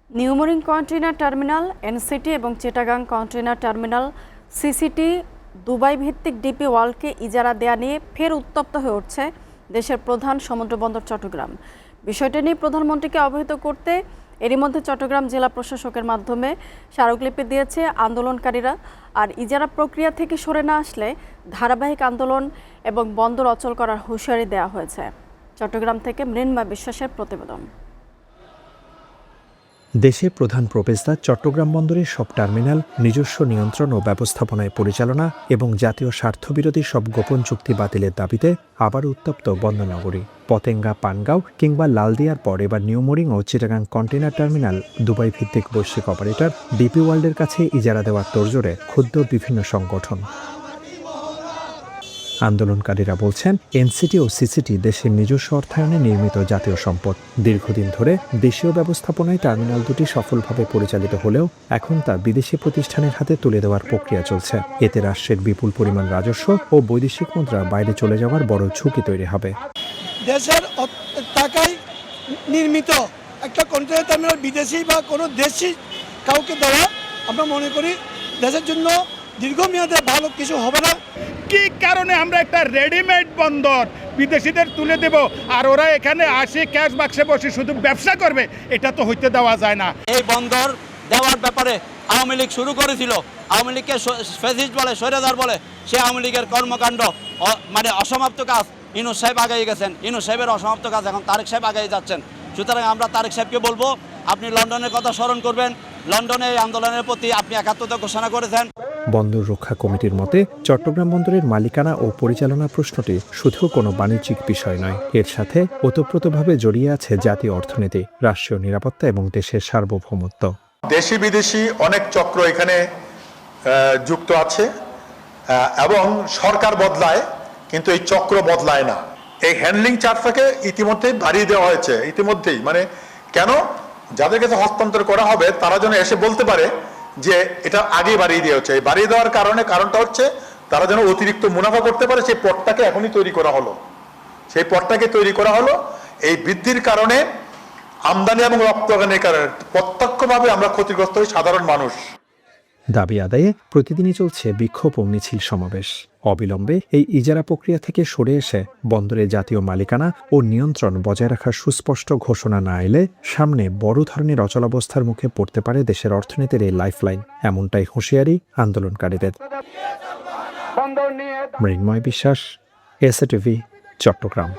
New Mooring container terminal NCT এবং Chittagong container terminal সিসিটি Dubai ভিত্তিক DP ওয়ার্ল্ডকে ইজারা দেয়া নিয়ে ফের উত্তপ্ত হয়ে উঠছে দেশের প্রধান সমুদ্রবন্দর চট্টগ্রাম। বিষয়টি নিয়ে প্রধানমন্ত্রীকে অবহিত করতে এরই মধ্যে চট্টগ্রাম জেলা প্রশাসকের মাধ্যমে স্মারকলিপি দিয়েছে আন্দোলনকারীরা। আর ইজারা প্রক্রিয়া থেকে সরে না আসলে ধারাবাহিক আন্দোলন এবং বন্দর অচল করার হুঁশিয়ারি দেওয়া হয়েছে। চট্টগ্রাম থেকে মৃন্ময় বিশ্বাসের প্রতিবেদন। দেশে প্রধান প্রবেশদ্বার চট্টগ্রাম বন্দরের সব টার্মিনাল নিজস্ব নিয়ন্ত্রণ ও ব্যবস্থাপনায় পরিচালনা এবং জাতীয় স্বার্থবিরোধী সব গোপন চুক্তি বাতিলের দাবিতে আবার উত্তপ্ত বন্দরনগরী। পতেঙ্গা, পানগাঁও কিংবা লালদিয়ার পর এবার নিউমোরিং ও চিটাগাং কন্টেইনার টার্মিনাল দুবাই ভিত্তিক বৈশ্বিক অপারেটর ডিপি ওয়ার্ল্ডের কাছে ইজারা দেওয়ার তোড়জোড়ে ক্ষুব্ধ বিভিন্ন সংগঠন। আন্দোলনকারীরা বলছেন, এনসিটি ও সিসিটি দেশের নিজস্ব অর্থায়নে নির্মিত জাতীয় সম্পদ। দীর্ঘদিন ধরে দেশীয় ব্যবস্থাপনায় টার্মিনাল দুটি সফলভাবে পরিচালিত হলেও এখন তা বিদেশি প্রতিষ্ঠানের হাতে তুলে দেওয়ার প্রক্রিয়া চলছে। এতে রাষ্ট্রের বিপুল পরিমাণ রাজস্ব ও বৈদেশিক মুদ্রা বাইরে চলে যাওয়ার বড় ঝুঁকি তৈরি হবে। দেশের টাকায় নির্মিত একটা কন্টেইনার টার্মিনাল বিদেশি বা কোনো দেশি কাউকে দেওয়া আমরা মনে করি দেশের জন্য দীর্ঘমেয়াদে ভালো কিছু হবে না। কি কারণে আমরা একটা রেডিমেড বন্দর বিদেশিদের তুলে দেব আর ওরা এখানে আসে ক্যাশ বাক্সে বসে শুধু ব্যবসা করবে? এটা তো হইতে দেওয়া যায় না। এই বন্দর দেওয়ার ব্যাপারে আওয়ামী লীগ শুরু করেছিল। আওয়ামী লীগকে ফ্যাসিস্ট বলে, স্বৈরাচার বলে। সে আওয়ামী লীগের কর্মকাণ্ড মানে অসমাপ্ত কাজ ইউনূস সাহেব আগাই গেছেন। ইউনূস সাহেবের অসমাপ্ত কাজ এখন তারেক সাহেব আগাই যাচ্ছেন। সুতরাং আমরা তারেক সাহেবকে বলবো, আপনি লন্ডনের কথা স্মরণ করবেন। লন্ডনে এই আন্দোলনের প্রতি আপনি একাত্মতা ঘোষণা করেছেন। বন্দর রক্ষা কমিটির মতে চট্টগ্রাম বন্দরের মালিকানা ও পরিচালনা প্রশ্নটি শুধু কোনো বাণিজ্যিক বিষয় নয়, এর সাথে ওতপ্রোতভাবে জড়িয়ে আছে জাতীয় অর্থনীতি, রাষ্ট্রীয় নিরাপত্তা এবং দেশের সার্বভৌমত্ব। দেশি বিদেশি অনেক চক্র এখানে যুক্ত আছে এবং সরকার বদলায় কিন্তু এই চক্র বদলায় না। এই হ্যান্ডলিং চার্জটাকে ইতিমধ্যেই বাড়িয়ে দেওয়া হয়েছে। ইতিমধ্যেই মানে কেন, যাদের কাছে হস্তান্তর করা হবে তারা যেন এসে বলতে পারে যে এটা আগে বাড়িয়ে দেওয়া হচ্ছে। এই বাড়িয়ে দেওয়ার কারণটা হচ্ছে তারা যেন অতিরিক্ত মুনাফা করতে পারে। সেই পথটাকে এখনই তৈরি করা হলো। সেই পথটাকে তৈরি করা হলো। এই বৃদ্ধির কারণে আমদানি এবং রপ্তানির কারণে প্রত্যক্ষভাবে আমরা ক্ষতিগ্রস্ত হই সাধারণ মানুষ। দাবি আদায়ে প্রতিদিনই চলছে বিক্ষোভ ও মিছিল সমাবেশ। অবিলম্বে এই ইজারা প্রক্রিয়া থেকে সরে এসে বন্দরে জাতীয় মালিকানা ও নিয়ন্ত্রণ বজায় রাখার সুস্পষ্ট ঘোষণা না এলে সামনে বড় ধরনের অচলাবস্থার মুখে পড়তে পারে দেশের অর্থনীতির এই লাইফলাইন, এমনটাই হুঁশিয়ারি আন্দোলনকারীদের। মৃন্ময় বিশ্বাস, এসএটিভি, চট্টগ্রাম।